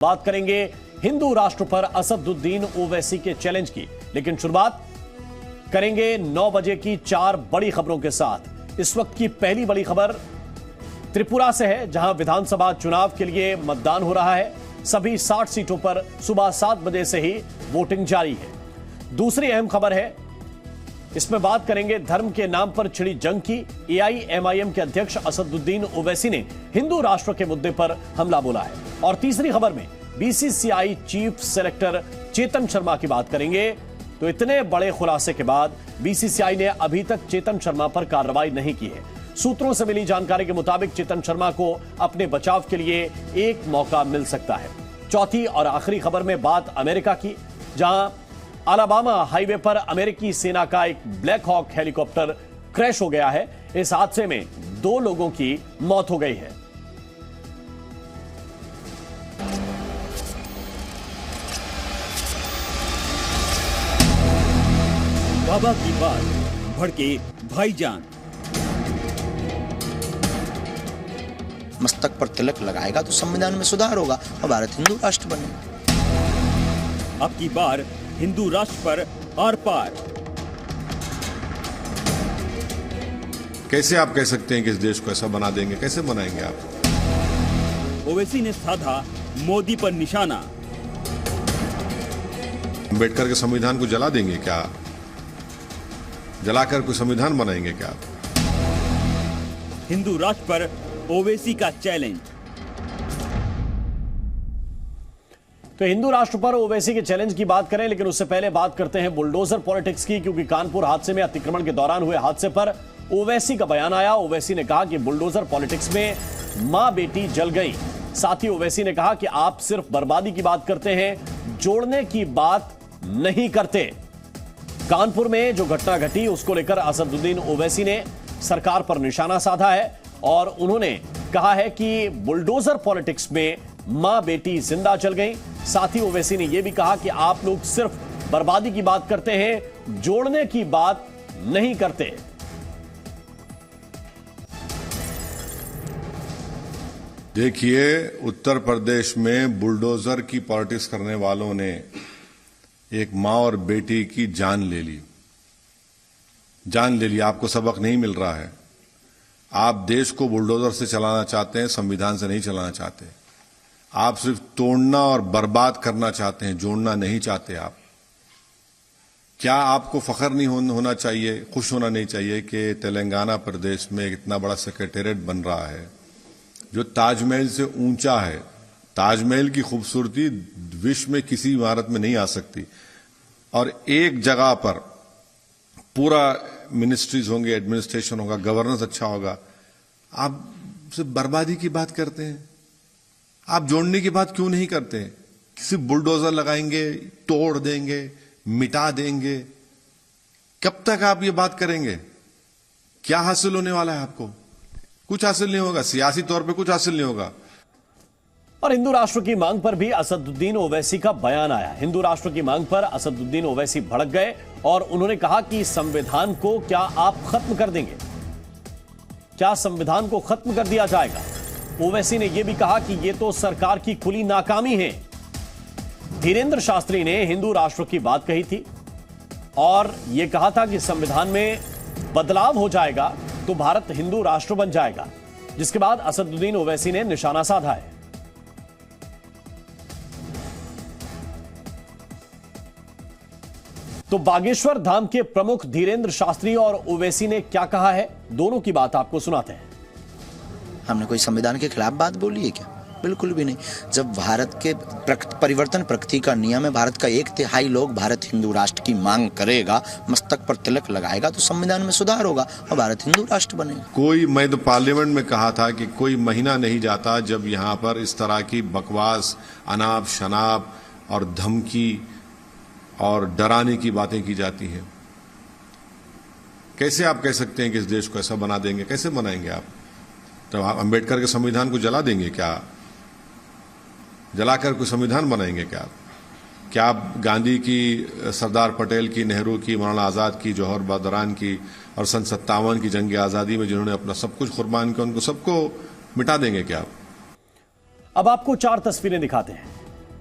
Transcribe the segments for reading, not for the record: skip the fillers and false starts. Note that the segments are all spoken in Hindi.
बात करेंगे हिंदू राष्ट्र पर असदुद्दीन ओवैसी के चैलेंज की, लेकिन शुरुआत करेंगे 9 बजे की 4 बड़ी खबरों के साथ। इस वक्त की पहली बड़ी खबर त्रिपुरा से है, जहां विधानसभा चुनाव के लिए मतदान हो रहा है। सभी 60 सीटों पर सुबह 7 बजे से ही वोटिंग जारी है। दूसरी अहम खबर है, इसमें बात करेंगे धर्म के नाम पर छिड़ी जंग की। एआईएमआईएम के अध्यक्ष असदुद्दीन ओवैसी ने हिंदू राष्ट्र के मुद्दे पर हमला बोला है। और तीसरी खबर में BCCI chief selector Chetan Sharma की बात करेंगे। तो इतने बड़े खुलासे के बाद बीसीसीआई ने अभी तक चेतन शर्मा पर कार्रवाई नहीं की है। सूत्रों से मिली जानकारी के मुताबिक चेतन शर्मा को अपने बचाव के लिए एक मौका मिल सकता है। चौथी और आखिरी खबर में बात अमेरिका की, जहां अलाबामा हाईवे पर अमेरिकी सेना का एक ब्लैक हॉक हेलीकॉप्टर क्रैश हो गया है। इस हादसे में 2 लोगों की मौत हो गई है। बाबा की बात भड़के भाईजान। मस्तक पर तिलक लगाएगा तो संविधान में सुधार होगा और भारत हिंदू राष्ट्र बनेगा। अब की बार हिंदू राष्ट्र पर आर पार। कैसे आप कह सकते हैं कि इस देश को ऐसा बना देंगे? कैसे बनाएंगे आप? ओवैसी ने साधा मोदी पर निशाना। अम्बेडकर के संविधान को जला देंगे क्या? जलाकर कोई संविधान बनाएंगे क्या? हिंदू राष्ट्र पर ओवैसी का चैलेंज। तो हिंदू राष्ट्र पर ओवैसी के चैलेंज की बात करें, लेकिन उससे पहले बात करते हैं बुलडोजर पॉलिटिक्स की, क्योंकि कानपुर हादसे में अतिक्रमण के दौरान हुए हादसे पर ओवैसी का बयान आया। ओवैसी ने कहा कि बुलडोजर पॉलिटिक्स में मां बेटी जल गई। साथ ही ओवैसी ने कहा कि आप सिर्फ बर्बादी की बात करते हैं, जोड़ने की बात नहीं करते। कानपुर में जो घटना घटी उसको लेकर असदुद्दीन ओवैसी ने सरकार पर निशाना साधा है और उन्होंने कहा है कि बुलडोजर पॉलिटिक्स में मां बेटी जिंदा जल गई। साथ ही ओवैसी ने यह भी कहा कि आप लोग सिर्फ बर्बादी की बात करते हैं, जोड़ने की बात नहीं करते। देखिए, उत्तर प्रदेश में बुलडोजर की पॉलिटिक्स करने वालों ने एक मां और बेटी की जान ले ली। आपको सबक नहीं मिल रहा है। आप देश को बुलडोजर से चलाना चाहते हैं, संविधान से नहीं चलाना चाहते। आप सिर्फ तोड़ना और बर्बाद करना चाहते हैं, जोड़ना नहीं चाहते। आप क्या आपको फख्र नहीं होना चाहिए, खुश होना नहीं चाहिए कि तेलंगाना प्रदेश में एक इतना बड़ा सेक्रेटेरिएट बन रहा है जो ताजमहल से ऊंचा है। ताजमहल की खूबसूरती विश्व में किसी इमारत में नहीं आ सकती, और एक जगह पर पूरा मिनिस्ट्रीज होंगे, एडमिनिस्ट्रेशन होगा, गवर्नेंस अच्छा होगा। आप सिर्फ बर्बादी की बात करते हैं, आप जोड़ने की बात क्यों नहीं करते? सिर्फ बुलडोजर लगाएंगे, तोड़ देंगे, मिटा देंगे। कब तक आप ये बात करेंगे? क्या हासिल होने वाला है आपको? कुछ हासिल नहीं होगा, सियासी तौर पे कुछ हासिल नहीं होगा। और हिंदू राष्ट्र की मांग पर भी असदुद्दीन ओवैसी का बयान आया। हिंदू राष्ट्र की मांग पर असदुद्दीन ओवैसी भड़क गए और उन्होंने कहा कि संविधान को क्या आप खत्म कर देंगे? क्या संविधान को खत्म कर दिया जाएगा? ओवैसी ने यह भी कहा कि यह तो सरकार की खुली नाकामी है। धीरेंद्र शास्त्री ने हिंदू राष्ट्र की बात कही थी और यह कहा था कि संविधान में बदलाव हो जाएगा तो भारत हिंदू राष्ट्र बन जाएगा, जिसके बाद असदुद्दीन ओवैसी ने निशाना साधा है। तो बागेश्वर धाम के प्रमुख धीरेंद्र शास्त्री और ओवैसी ने क्या कहा है, दोनों की बात आपको सुनाते हैं। हमने कोई संविधान के खिलाफ बात बोली है क्या? बिल्कुल भी नहीं। जब भारत के परिवर्तन प्रगति का नियम है, भारत का 1/3 लोग भारत हिंदू राष्ट्र की मांग करेगा, मस्तक पर तिलक लगाएगा तो संविधान में सुधार होगा और भारत हिंदू राष्ट्र बनेगा। मैं तो पार्लियामेंट में कहा था कि कोई महीना नहीं जाता जब यहां पर इस तरह की बकवास, अनाप शनाप और धमकी और डराने की बातें की जाती हैं। कैसे आप कह सकते हैं कि इस देश को ऐसा बना देंगे? कैसे बनाएंगे आप? तो आप अम्बेडकर के संविधान को जला देंगे क्या? जलाकर कोई संविधान बनाएंगे क्या? क्या आप गांधी की, सरदार पटेल की, नेहरू की, मौलाना आज़ाद की, जौहर बदरान की और सन 57 की जंग आज़ादी में जिन्होंने अपना सब कुछ कुर्बान किया, उनको सबको मिटा देंगे क्या? अब आपको 4 तस्वीरें दिखाते हैं।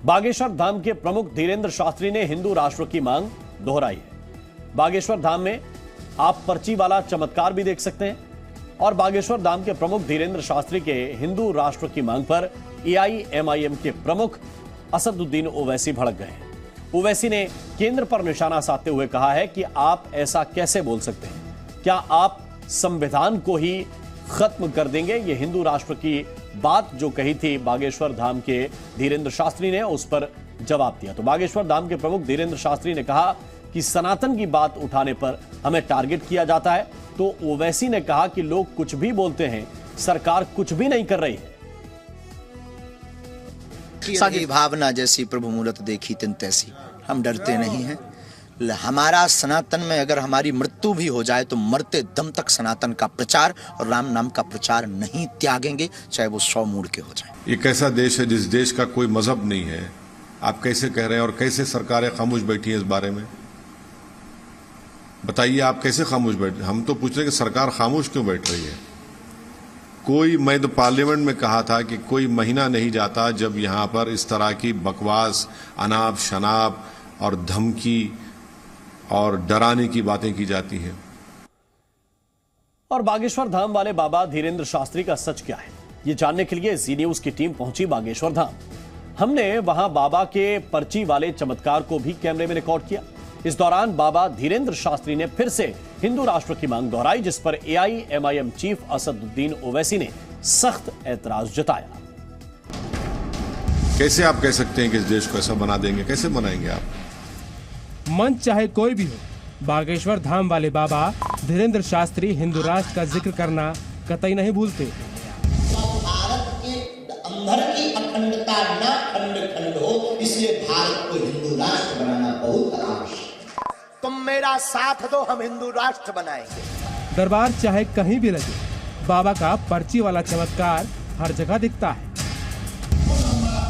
बागेश्वर धाम के प्रमुख धीरेन्द्र शास्त्री ने हिंदू राष्ट्र की मांग दोहराई है। बागेश्वर धाम में आप पर्ची वाला चमत्कार भी देख सकते हैं और बागेश्वर धाम के प्रमुख धीरेन्द्र शास्त्री के हिंदू राष्ट्र की मांग पर AIMIM के प्रमुख असदुद्दीन ओवैसी भड़क गए हैं। ओवैसी ने केंद्र पर निशाना साधते हुए कहा है कि आप ऐसा कैसे बोल सकते हैं? क्या आप संविधान को ही खत्म कर देंगे? ये हिंदू राष्ट्र की बात जो कही थी बागेश्वर धाम के धीरेन्द्र शास्त्री ने, उस पर जवाब दिया। तो बागेश्वर धाम के प्रमुख धीरेन्द्र शास्त्री ने कहा कि सनातन की बात उठाने पर हमें टारगेट किया जाता है। तो ओवैसी ने कहा कि लोग कुछ भी बोलते हैं, सरकार कुछ भी नहीं कर रही है। सारी भावना जैसी प्रभु मूरत देखी तिन तैसी। हम डरते नहीं हैं। हमारा सनातन में अगर हमारी मृत्यु भी हो जाए तो मरते दम तक सनातन का प्रचार और राम नाम का प्रचार नहीं त्यागेंगे, चाहे वो 100 मूड के हो जाए। एक ऐसा देश है जिस देश का कोई मजहब नहीं है, आप कैसे कह रहे हैं? और कैसे सरकारें खामोश बैठी है इस बारे में? बताइए, आप कैसे खामोश बैठे? हम तो पूछ रहे हैं कि सरकार खामोश क्यों बैठ रही है? मैं तो पार्लियामेंट में कहा था कि कोई महीना नहीं जाता जब यहां पर इस तरह की बकवास, अनाप शनाप और धमकी और डराने की बातें की जाती हैं। और बागेश्वर धाम वाले बाबा धीरेन्द्र शास्त्री का सच क्या है, ये जानने के लिए जी न्यूज की टीम पहुंची बागेश्वर धाम। हमने वहां बाबा के पर्ची वाले चमत्कार को भी कैमरे में रिकॉर्ड किया। इस दौरान बाबा धीरेन्द्र शास्त्री ने फिर से हिंदू राष्ट्र की मांग दोहराई, जिस पर AIMIM चीफ असदुद्दीन ओवैसी ने सख्त ऐतराज जताया। कैसे आप कह सकते हैं कि इस देश को ऐसा बना देंगे? कैसे बनाएंगे आप? मंच चाहे कोई भी हो, बागेश्वर धाम वाले बाबा धीरेन्द्र शास्त्री हिंदू राष्ट्र का जिक्र करना कतई नहीं भूलते। भारत के अंदर की अखंडता न खंड खंड हो, इसलिए भारत को हिंदू राष्ट्र बनाना बहुत आवश्यक। तुम मेरा साथ दो, हम हिंदू राष्ट्र बनाएंगे। दरबार चाहे कहीं भी लगे, बाबा का पर्ची वाला चमत्कार हर जगह दिखता है।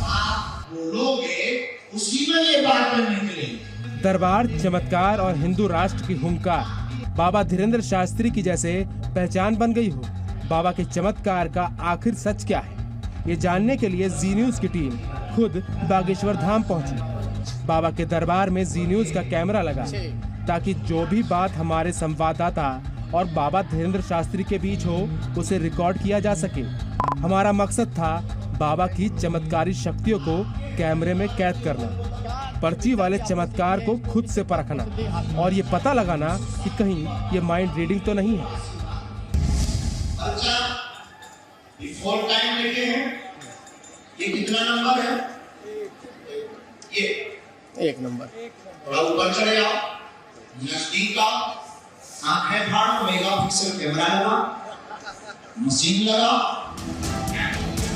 आप बोलोगे उसी में ये बातें निकलेंगी। दरबार, चमत्कार और हिंदू राष्ट्र की हुंकार बाबा धीरेन्द्र शास्त्री की जैसे पहचान बन गई हो। बाबा के चमत्कार का आखिर सच क्या है, ये जानने के लिए जी न्यूज की टीम खुद बागेश्वर धाम पहुंची। बाबा के दरबार में जी न्यूज का कैमरा लगा ताकि जो भी बात हमारे संवाददाता और बाबा धीरेन्द्र शास्त्री के बीच हो उसे रिकॉर्ड किया जा सके। हमारा मकसद था बाबा की चमत्कारी शक्तियों को कैमरे में कैद करना, पर्ची वाले चमत्कार को खुद से परखना और ये पता लगाना कि कहीं ये माइंड रीडिंग तो नहीं है। अच्छा, बिफोर टाइम लेके हैं, ये कितना नंबर है? ये 1 नंबर। थोड़ा ऊपर चले जाओ, नजदीक आओ, आंखें फाड़ो, मेगापिक्सल कैमरा लगा, मशीन लगा।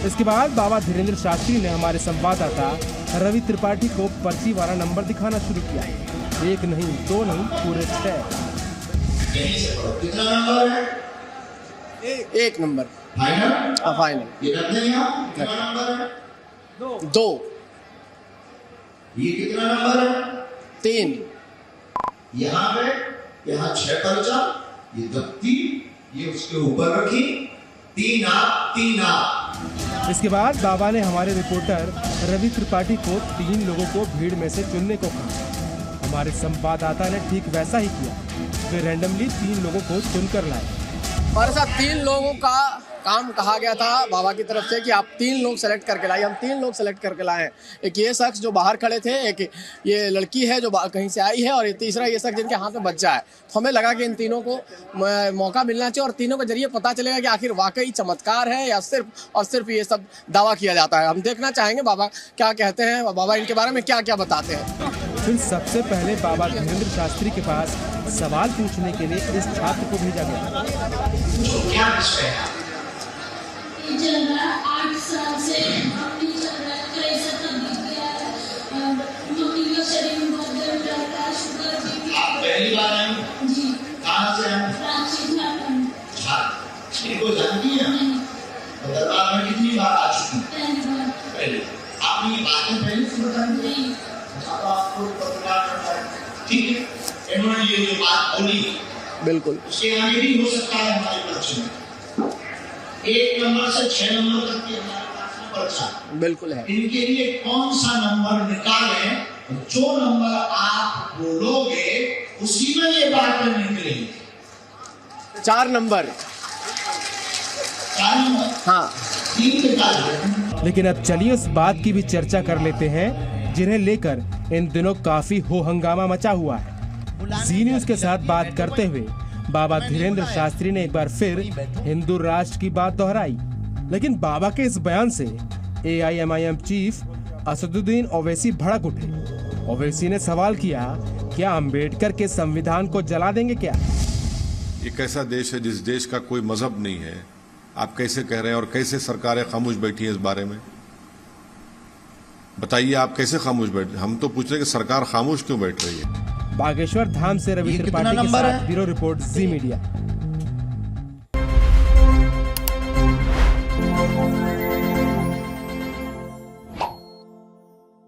इसके बाद बाबा धीरेन्द्र शास्त्री ने हमारे संवाददाता रवि त्रिपाठी को पर्ची वाला नंबर दिखाना शुरू किया। 1 नहीं, 2 नहीं, पूरे 6। यहीं से पढ़ो, कितना नंबर है? 1 नंबर। फाइनल? फाइनल। ये रख देंगे आप? कितना नंबर है? 2। ये कितना नंबर है? 3। यहाँ पे, यहाँ 6 पर्चा, ये दफ्ती, ये उसके ऊपर रखी, 3 आप। इसके बाद बाबा ने हमारे रिपोर्टर रवि त्रिपाठी को 3 लोगों को भीड़ में से चुनने को कहा। हमारे संवाददाता ने ठीक वैसा ही किया। वे रैंडमली 3 लोगों को चुनकर लाए। और ऐसा 3 लोगों का काम कहा गया था बाबा की तरफ से कि आप 3 लोग सेलेक्ट करके लाए। हम 3 लोग सेलेक्ट करके लाए हैं। एक ये शख्स जो बाहर खड़े थे, एक ये लड़की है जो कहीं से आई है, और तीसरा ये शख्स जिनके हाथ में बच्चा है। तो हमें लगा कि इन तीनों को मौका मिलना चाहिए और तीनों के जरिए पता चलेगा कि आखिर वाकई चमत्कार है या सिर्फ और सिर्फ ये सब दावा किया जाता है। हम देखना चाहेंगे बाबा क्या कहते हैं, बाबा इनके बारे में क्या क्या बताते हैं। फिर सबसे पहले बाबा धीरेन्द्र शास्त्री के पास सवाल पूछने के लिए इस छात्र को भेजा गया। क्या विषय है? चल रहा 8 साल से मम्मी चल रहा है, कई से तब बीत गया है। मम्मी का शरीर में बहुत दर्द रहता है, शुगर बीपी। आप पहली बार आए? जी। कहाँ से आए? रांची झारखंड। इनको जानती हैं? तो दरबार में कितनी बार आ चुकी हैं? पहली बार। पहले। आपने ये बातें पहले से बताई? नहीं। अब आपको पत्रकार करता है, ठीक है? इन्होंने ये जो बात बोली, बिल्कुल उसके आगे भी हो सकता है हमारे पर्चे में 1 नंबर से 6 नंबर तक की हमारे पास परीक्षा बिल्कुल है। इनके लिए कौन सा नंबर निकालें, जो नंबर आप बोलोगे उसी में ये बातें निकलेंगी। 4 नंबर। 4 नंबर, हाँ 3 निकाल। लेकिन अब चलिए उस बात की भी चर्चा कर लेते हैं जिन्हें लेकर इन दिनों काफी हो हंगामा मचा हुआ है। जी न्यूज के साथ बात करते हुए बाबा धीरेन्द्र शास्त्री ने एक बार फिर हिंदू राष्ट्र की बात दोहराई, लेकिन बाबा के इस बयान से AIMIM चीफ असदुद्दीन ओवैसी भड़क उठे। ओवैसी ने सवाल किया, क्या अंबेडकर के संविधान को जला देंगे क्या? ये कैसा देश है जिस देश का कोई मजहब नहीं है, आप कैसे कह रहे हैं? और कैसे सरकारें खामोश बैठी है इस बारे में? बताइए, आप कैसे खामोश बैठे? हम तो पूछ रहे हैं कि सरकार खामोश क्यों बैठ रही है? बागेश्वर धाम से रवि त्रिपाठी के साथ ब्यूरो रिपोर्ट, जी मीडिया।